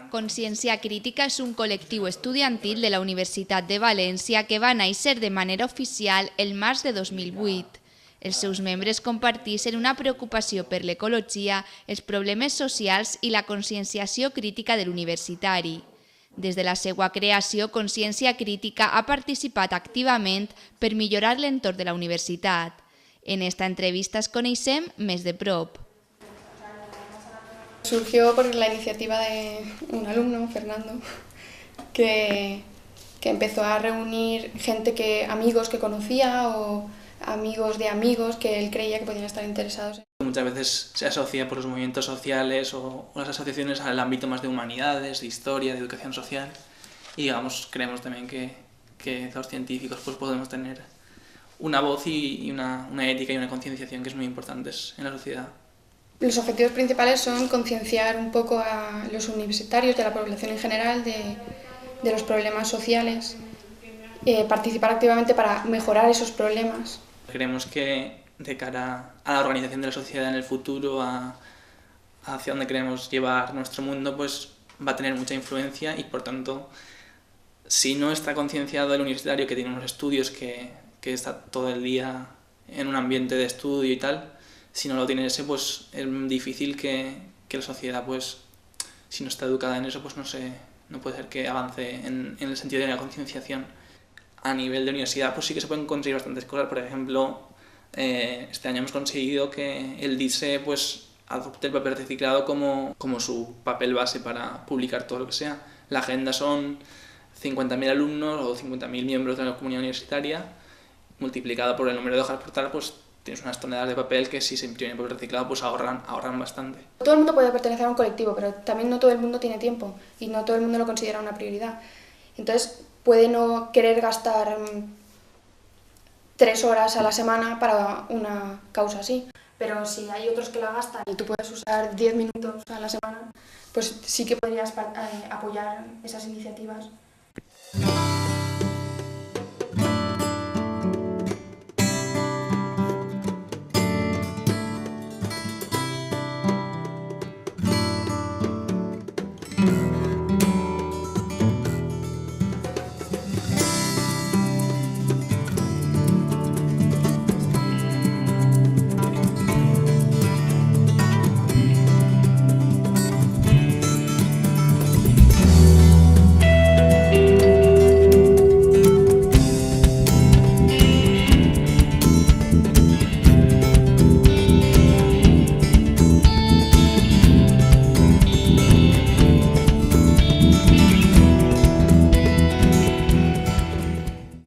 Consciència Crítica és un col·lectiu estudiantil de la Universitat de València que va néixer de manera oficial el març de 2008. Els seus membres comparteixen una preocupació per l'ecologia, els problemes socials i la conscienciació crítica de l'universitari. Des de la seva creació, Consciència Crítica ha participat activament per millorar l'entorn de la universitat. En esta entrevista es coneixem més de prop. Surgió por la iniciativa de un alumno, Fernando, que empezó a reunir amigos que conocía o amigos de amigos que él creía que podían estar interesados. Muchas veces se asocia por los movimientos sociales o las asociaciones al ámbito más de humanidades, de historia, de educación social y digamos, creemos también que los científicos pues, podemos tener una voz y una ética y una concienciación que es muy importantes en la sociedad. Los objetivos principales son concienciar un poco a los universitarios y a la población en general de los problemas sociales, participar activamente para mejorar esos problemas. Creemos que de cara a la organización de la sociedad en el futuro, hacia donde queremos llevar nuestro mundo, pues va a tener mucha influencia y por tanto, si no está concienciado el universitario que tiene unos estudios que está todo el día en un ambiente de estudio y tal, si no lo tiene ese, pues es difícil que la sociedad, pues, si no está educada en eso, pues no puede ser que avance en el sentido de la concienciación. A nivel de universidad, pues sí que se pueden conseguir bastantes cosas. Por ejemplo, este año hemos conseguido que el DISE pues, adopte el papel reciclado como su papel base para publicar todo lo que sea. La agenda son 50.000 alumnos o 50.000 miembros de la comunidad universitaria, multiplicado por el número de hojas por tal, pues tienes unas toneladas de papel que si se imprimen en papel reciclado pues ahorran bastante. Todo el mundo puede pertenecer a un colectivo, pero también no todo el mundo tiene tiempo y no todo el mundo lo considera una prioridad. Entonces puede no querer gastar 3 horas a la semana para una causa así, pero si hay otros que la gastan y tú puedes usar 10 minutos a la semana, pues sí que podrías apoyar esas iniciativas.